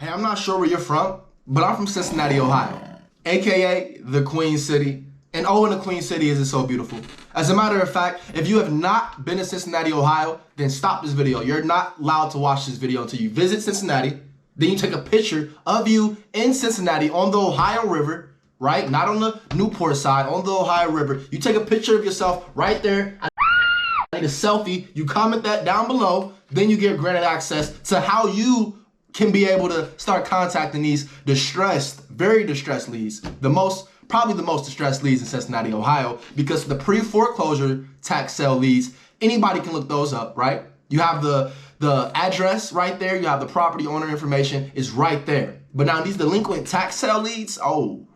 Hey, I'm not sure where you're from, but I'm from Cincinnati, Ohio, aka the Queen City. And oh, in the Queen City is it so beautiful. As a matter of fact, if you have not been to Cincinnati, Ohio, then stop this video. You're not allowed to watch this video until you visit Cincinnati. Then you take a picture of you in Cincinnati on the Ohio River, right? Not on the Newport side, on the Ohio River. You take a picture of yourself right there. I need a selfie. You comment that down below. Then you get granted access to how you can be able to start contacting these distressed, very distressed leads. Probably the most distressed leads in Cincinnati, Ohio, because the pre-foreclosure tax sale leads, anybody can look those up, right? You have the address right there. You have the property owner information is right there. But now these delinquent tax sale leads, oh,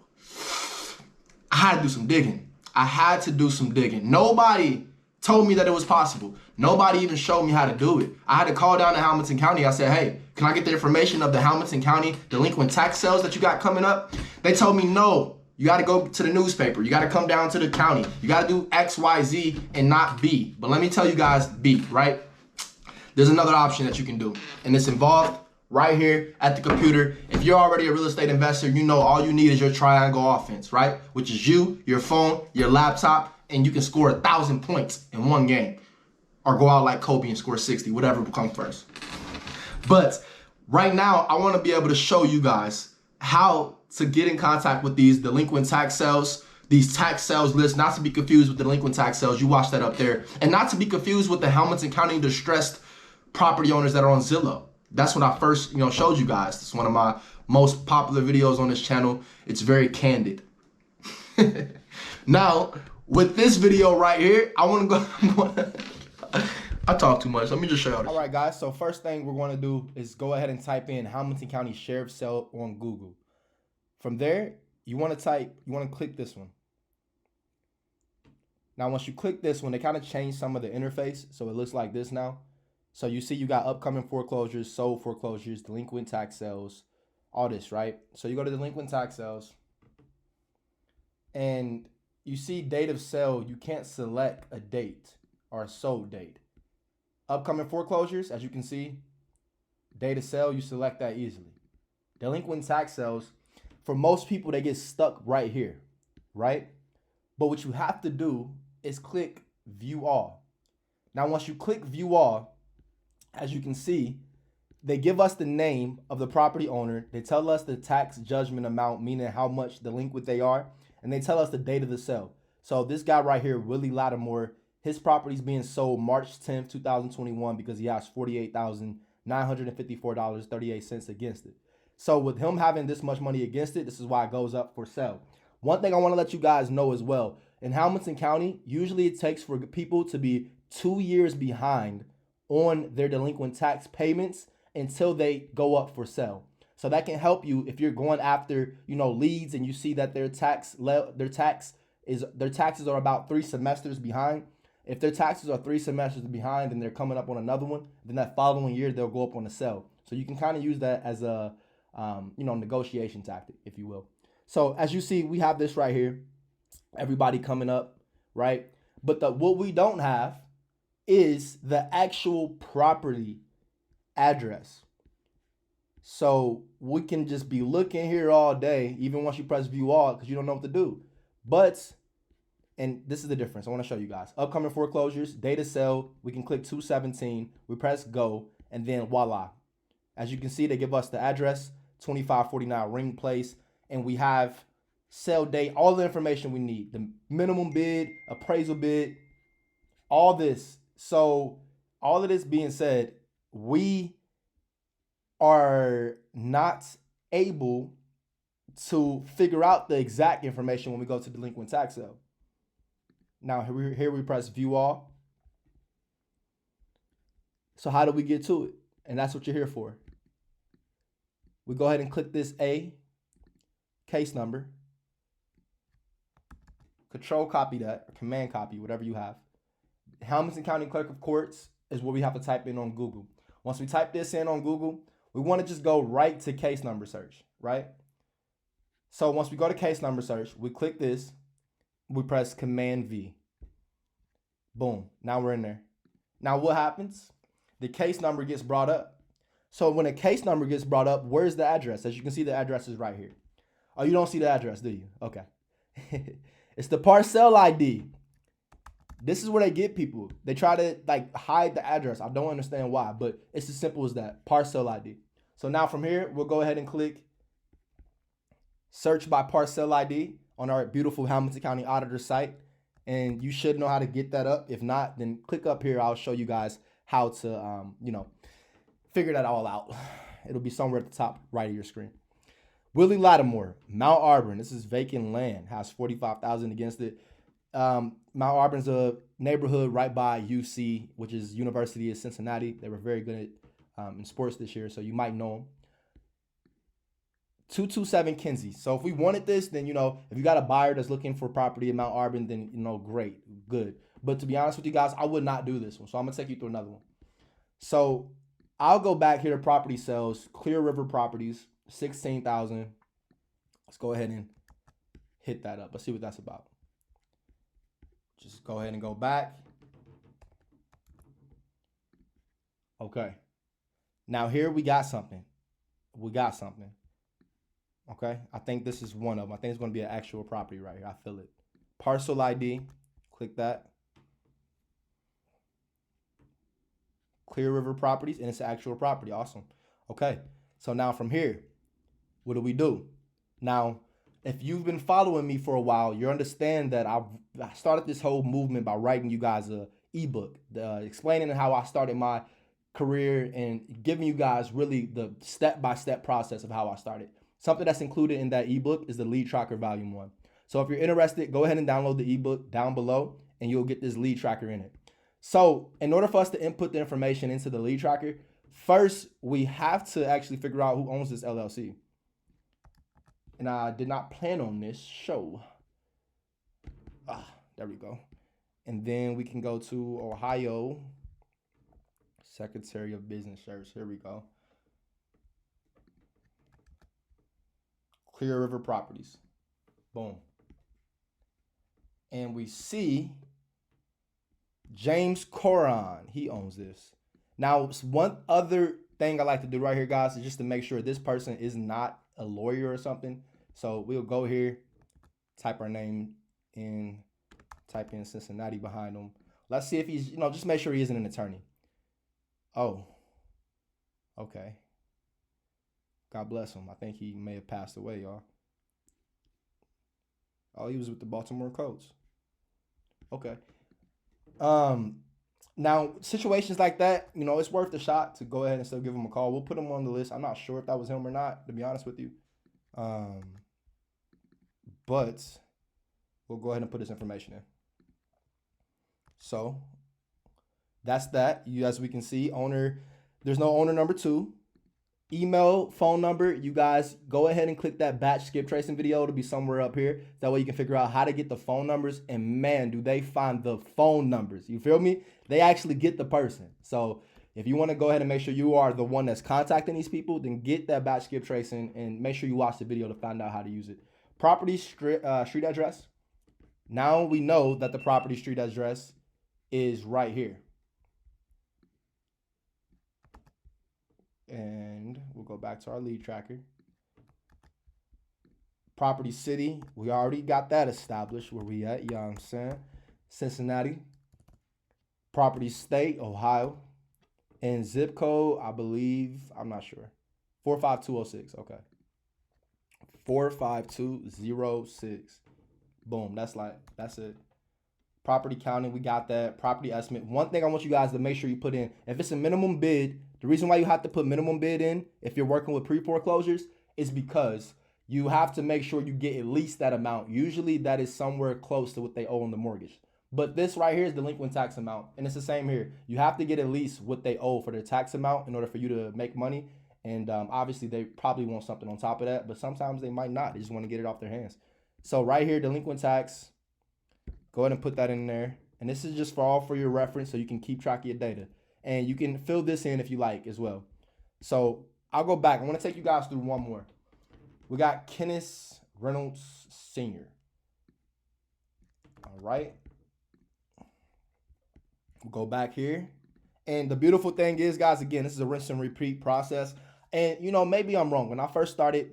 I had to do some digging. I had to do some digging. Nobody told me that it was possible. Nobody even showed me how to do it. I had to call down to Hamilton County. I said, hey, can I get the information of the Hamilton County delinquent tax sales that you got coming up? They told me, no, you got to go to the newspaper. You got to come down to the county. You got to do X, Y, Z and not B. But let me tell you guys B, right? There's another option that you can do, and it's involved right here at the computer. If you're already a real estate investor, you know all you need is your triangle offense, right? Which is you, your phone, your laptop, and you can score 1,000 points in one game. Or go out like Kobe and score 60, whatever comes first. But right now, I want to be able to show you guys how to get in contact with these delinquent tax sales, these tax sales lists, not to be confused with delinquent tax sales. You watch that up there. And not to be confused with the Hamilton County distressed property owners that are on Zillow. That's when I first, showed you guys. It's one of my most popular videos on this channel. It's very candid. Now, with this video right here, I want to go. I talk too much. Let me just show you this. All right, guys. So first thing we're going to do is go ahead and type in Hamilton County Sheriff Sale on Google. From there, you want to click this one. Now, once you click this one, they kind of change some of the interface. So it looks like this now. So you see you got upcoming foreclosures, sold foreclosures, delinquent tax sales, all this, right? So you go to delinquent tax sales and you see date of sale. You can't select a date or a sold date. Upcoming foreclosures, as you can see, date of sale, you select that easily. Delinquent tax sales, for most people, they get stuck right here, right? But what you have to do is click view all. Now, once you click view all, as you can see, they give us the name of the property owner. They tell us the tax judgment amount, meaning how much delinquent they are, and they tell us the date of the sale. So this guy right here, Willie Lattimore, his property is being sold March 10th, 2021 because he has $48,954.38 against it. So with him having this much money against it, this is why it goes up for sale. One thing I want to let you guys know as well, in Hamilton County, usually it takes for people to be 2 years behind on their delinquent tax payments until they go up for sale. So that can help you if you're going after, leads and you see that their taxes are about 3 semesters behind. If their taxes are 3 semesters behind and they're coming up on another one, then that following year they'll go up on the sale. So you can kind of use that as a negotiation tactic, if you will. So as you see, we have this right here, everybody coming up, right? But what we don't have is the actual property address. So we can just be looking here all day, even once you press view all, because you don't know what to do. And this is the difference. I want to show you guys. Upcoming foreclosures, date of sale. We can click 217. We press go, and then voila. As you can see, they give us the address, 2549 Ring Place, and we have sale date, all the information we need. The minimum bid, appraisal bid, all this. So all of this being said, we are not able to figure out the exact information when we go to delinquent tax sale. Now here we press view all. So how do we get to it? And that's what you're here for. We go ahead and click this A, case number. Control copy that, or command copy, whatever you have. Hamilton County Clerk of Courts is what we have to type in on Google. Once we type this in on Google, we want to just go right to case number search, right? So once we go to case number search, we click this, we press Command V. Boom, now we're in there. Now what happens? The case number gets brought up. So when a case number gets brought up, where's the address? As you can see, the address is right here. Oh, you don't see the address, do you? Okay. It's the parcel ID. This is where they get people. They try to like hide the address. I don't understand why, but it's as simple as that. Parcel ID. So now from here, we'll go ahead and click search by parcel ID on our beautiful Hamilton County Auditor site. And you should know how to get that up. If not, then click up here. I'll show you guys how to, figure that all out. It'll be somewhere at the top right of your screen. Willie Lattimore, Mount Auburn. This is vacant land. Has 45,000 against it. Mount Auburn's a neighborhood right by UC, which is University of Cincinnati. They were very good at, in sports this year, so you might know them. 227 Kinsey. So if we wanted this, then, if you got a buyer that's looking for property in Mount Auburn, then, great, good. But to be honest with you guys, I would not do this one. So I'm going to take you through another one. So I'll go back here to property sales, Clear River Properties, 16,000. Let's go ahead and hit that up. Let's see what that's about. Just go ahead and go back. Okay. Now here we got something. Okay. I think this is one of them. I think it's going to be an actual property right here. I feel it. Parcel ID. Click that. Clear River Properties, and it's an actual property. Awesome. Okay. So now from here, what do? Now, if you've been following me for a while, you understand that I started this whole movement by writing you guys a ebook, explaining how I started my career and giving you guys really the step-by-step process of how I started. Something that's included in that ebook is the Lead Tracker Volume 1. So if you're interested, go ahead and download the ebook down below, and you'll get this lead tracker in it. So in order for us to input the information into the lead tracker, first we have to actually figure out who owns this LLC. And I did not plan on this show. There we go. And then we can go to Ohio Secretary of Business Service. Here we go. Clear River Properties. Boom. And we see James Coron. He owns this. Now, one other thing I like to do right here, guys, is just to make sure this person is not a lawyer or something. So we'll go here, type our name in, type in Cincinnati behind him. Let's see if he's, just make sure he isn't an attorney. Oh, okay. God bless him. I think he may have passed away, y'all. Oh, he was with the Baltimore Colts. Okay. Now, situations like that, it's worth a shot to go ahead and still give him a call. We'll put him on the list. I'm not sure if that was him or not, to be honest with you. But we'll go ahead and put his information in. So that's that. As we can see, there's no owner number 2. Email, phone number, you guys go ahead and click that batch skip tracing video. It'll be somewhere up here. That way you can figure out how to get the phone numbers. And man, do they find the phone numbers. You feel me? They actually get the person. So if you want to go ahead and make sure you are the one that's contacting these people, then get that batch skip tracing and make sure you watch the video to find out how to use it. Property street address. Now we know that the property street address is right here. And we'll go back to our lead tracker. Property city, we already got that established. Where we at? You know what I'm saying? Cincinnati. Property state, Ohio. And zip code, I believe, I'm not sure. 45206. Okay. 45206. Boom. That's it. Property county, we got that. Property estimate. One thing I want you guys to make sure you put in, if it's a minimum bid, the reason why you have to put minimum bid in if you're working with pre-foreclosures is because you have to make sure you get at least that amount. Usually that is somewhere close to what they owe on the mortgage. But this right here is delinquent tax amount. And it's the same here. You have to get at least what they owe for their tax amount in order for you to make money. And obviously they probably want something on top of that, but sometimes they might not. They just want to get it off their hands. So right here, delinquent tax, go ahead and put that in there. And this is just for your reference so you can keep track of your data. And you can fill this in if you like as well. So I'll go back. I want to take you guys through one more. We got Kenneth Reynolds Sr. All right. We'll go back here. And the beautiful thing is, guys, again, this is a rinse and repeat process. And, you know, maybe I'm wrong. When I first started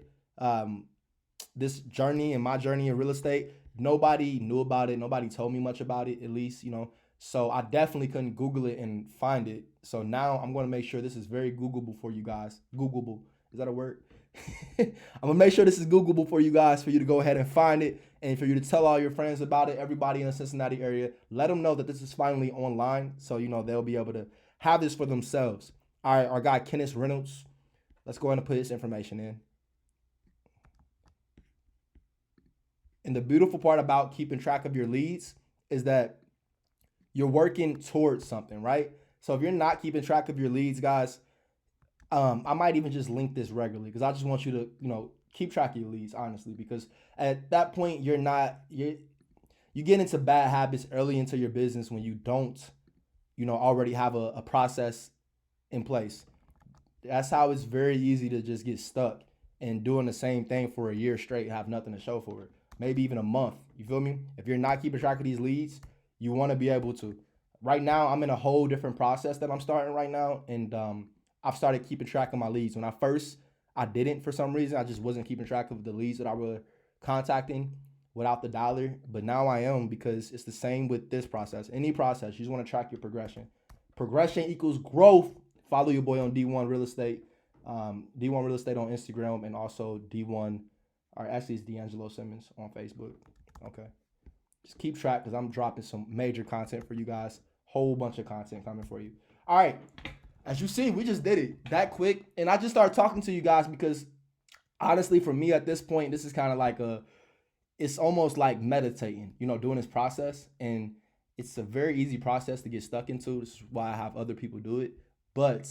this journey and my journey in real estate, nobody knew about it. Nobody told me much about it, at least, you know. So I definitely couldn't Google it and find it. So now I'm going to make sure this is very Googleable for you guys. Googleable. Is that a word? I'm going to make sure this is Googleable for you guys, for you to go ahead and find it, and for you to tell all your friends about it, everybody in the Cincinnati area. Let them know that this is finally online, so, you know, they'll be able to have this for themselves. All right, our guy Kenneth Reynolds. Let's go ahead and put his information in. And the beautiful part about keeping track of your leads is that you're working towards something, right? So if you're not keeping track of your leads, guys, I might even just link this regularly, because I just want you to, you know, keep track of your leads, honestly, because at that point you get into bad habits early into your business when you don't, you know, already have a process in place. That's how it's very easy to just get stuck and doing the same thing for a year straight and have nothing to show for it. Maybe even a month. You feel me? If you're not keeping track of these leads, you want to be able to. Right now, I'm in a whole different process that I'm starting right now, and I've started keeping track of my leads. When I didn't for some reason. I just wasn't keeping track of the leads that I was contacting without the dollar. But now I am, because it's the same with this process. Any process, you just want to track your progression. Progression equals growth. Follow your boy on D1 Real Estate. D1 Real Estate on Instagram, and also D1, or actually it's D'Angelo Simmons on Facebook. Okay. Just keep track, because I'm dropping some major content for you guys. Whole bunch of content coming for you. All right. As you see, we just did it that quick. And I just started talking to you guys because, honestly, for me at this point, this is kind of like it's almost like meditating, you know, doing this process. And it's a very easy process to get stuck into. This is why I have other people do it. But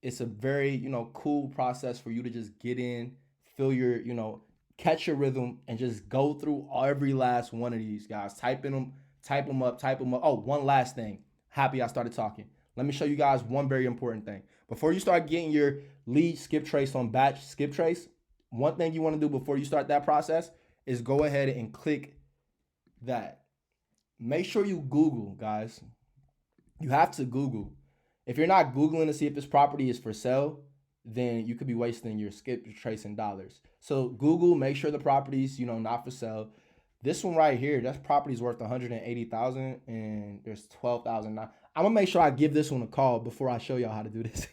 it's a very, you know, cool process for you to just get in, feel your, you know, catch your rhythm, and just go through every last one of these, guys. Type them up. Oh, one last thing. Happy I started talking. Let me show you guys one very important thing. Before you start getting your lead skip trace on batch skip trace, one thing you want to do before you start that process is go ahead and click that. Make sure you Google, guys. You have to Google. If you're not Googling to see if this property is for sale, then you could be wasting your skip trace in dollars. So Google, make sure the property's, you know, not for sale. This one right here, that property's worth $180,000, and there's $12,000 now. I'm gonna make sure I give this one a call before I show y'all how to do this.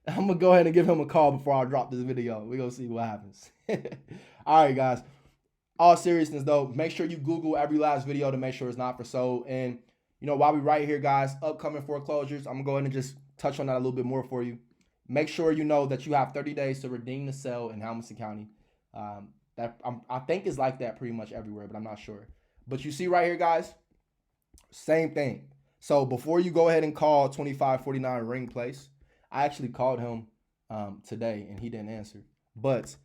I'm gonna go ahead and give him a call before I drop this video. We're gonna see what happens. All right, guys. All seriousness though, make sure you Google every last video to make sure it's not for sale. And, you know, while we right here, guys, upcoming foreclosures, I'm gonna go ahead and just touch on that a little bit more for you. Make sure you know that you have 30 days to redeem the sale in Hamilton County. I think it's like that pretty much everywhere, but I'm not sure. But you see right here, guys, same thing. So before you go ahead and call 2549 Ring Place, I actually called him today and he didn't answer. But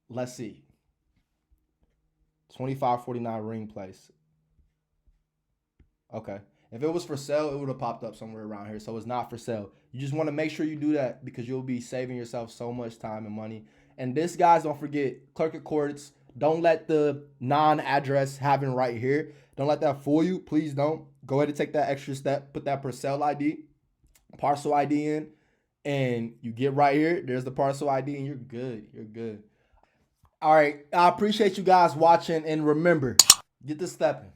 let's see. 2549 Ring Place. Okay. If it was for sale, it would have popped up somewhere around here. So it's not for sale. You just want to make sure you do that, because you'll be saving yourself so much time and money. And this, guys, don't forget, Clerk of Courts. Don't let the non-address having right here. Don't let that fool you. Please don't. Go ahead and take that extra step. Put that parcel ID, parcel ID in, and you get right here. There's the parcel ID, and you're good. You're good. All right. I appreciate you guys watching. And remember, get to stepping.